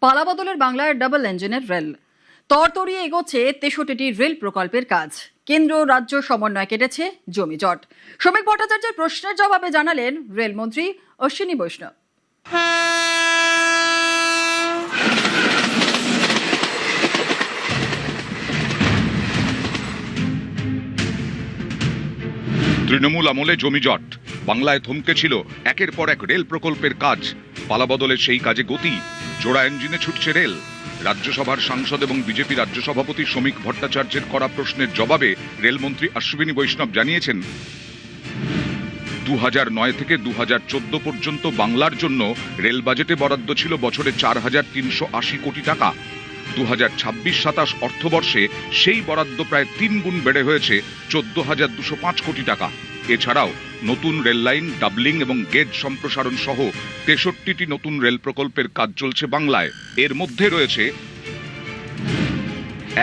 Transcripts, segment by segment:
পালাবদলের বাংলার ডাবল ইঞ্জিনের রেল তরতরিয়ে এগোচ্ছে 63টি রেল প্রকল্পের কাজ। কেন্দ্র রাজ্য সমন্বয় কেটেছে জমি জট। শ্রমিক ভট্টাচার্যের প্রশ্নের জবাবে জানালেন রেলমন্ত্রী অশ্বিনী বৈষ্ণব। তৃণমূল আমলে জমি জট, বাংলায় থমকে ছিল একের পর এক রেল প্রকল্পের কাজ। পালাবদলের সেই কাজে গতি, জোড়া ইঞ্জিনে ছুটছে রেল। রাজ্যসভার সাংসদ এবং বিজেপি রাজ্য সভাপতি শ্রমিক ভট্টাচার্যের করা প্রশ্নের জবাবে রেলমন্ত্রী অশ্বিনী বৈষ্ণব জানিয়েছেন, 2009 থেকে 2014 পর্যন্ত বাংলার জন্য রেল বাজেটে বরাদ্দ ছিল বছরে 4,380 কোটি টাকা। 2026-27 অর্থবর্ষে সেই বরাদ্দ প্রায় 3 গুণ বেড়ে হয়েছে 14,205 কোটি টাকা। এছাড়াও নতুন রেল লাইন, ডাবলিং এবং গেজ সম্প্রসারণ সহ 63টি নতুন রেল প্রকল্পের কাজ চলছে বাংলায়। এর মধ্যে রয়েছে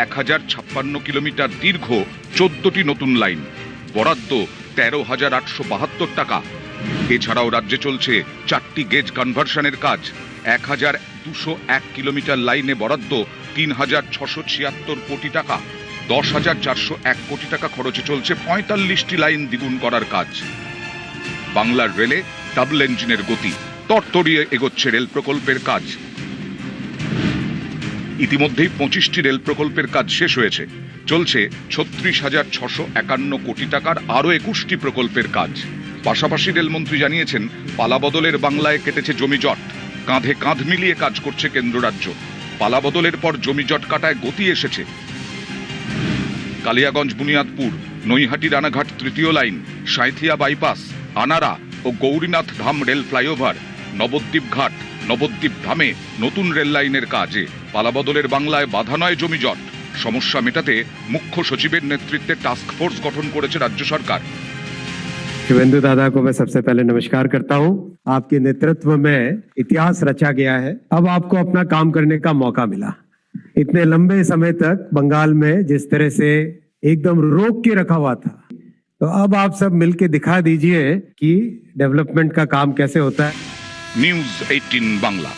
1056 কিলোমিটার দীর্ঘ 14টি নতুন লাইন, বরাদ্দ 13,872 টাকা। এছাড়াও রাজ্যে চলছে 4টি গেজ কনভার্সনের কাজ। 1,201 কিলোমিটার লাইনে বরাদ্দ 3,676 কোটি টাকা। 10,401 কোটি টাকা খরচে চলছে 45টি লাইন দ্বিগুণ করার কাজ। বাংলার রেলে ডাবল ইঞ্জিনের গতি, তরতরিয়ে এগোচ্ছে রেল প্রকল্পের কাজ। ইতিমধ্যেই 25টি রেল প্রকল্পের কাজ শেষ হয়েছে। চলছে 36,651 কোটি টাকার আরও 21টি প্রকল্পের কাজ। পাশাপাশি রেলমন্ত্রী জানিয়েছেন, পালাবদলের বাংলায় কেটেছে জমি জট, কাঁধে কাঁধ মিলিয়ে কাজ করছে কেন্দ্র রাজ্য। পালাবদলের পর জমি জট কাটায় গতি এসেছে। কালিয়াগঞ্জ বুনিয়াদপুর, নৈহাটি রানাঘাট তৃতীয় লাইন, সাঁইথিয়া বাইপাস, আনারা ও গৌরীনাথ ধাম রেল ফ্লাইওভার, নবদ্বীপ ঘাট, নবদ্বীপ ধামে নতুন রেল লাইনের কাজে পালাবদলের বাংলায় বাধা নয় জমি জট। সমস্যা মেটাতে মুখ্য সচিবের নেতৃত্বে টাস্ক ফোর্স গঠন করেছে রাজ্য সরকার। शिवेंदु दादा को मैं सबसे पहले नमस्कार करता हूं। आपके नेतृत्व में इतिहास रचा गया है। अब आपको अपना काम करने का मौका मिला। इतने लंबे समय तक बंगाल में जिस तरह से एकदम रोक के रखा हुआ था, तो अब आप सब मिलके दिखा दीजिए कि डेवलपमेंट का काम कैसे होता है। নিউজ 18 বাংলা।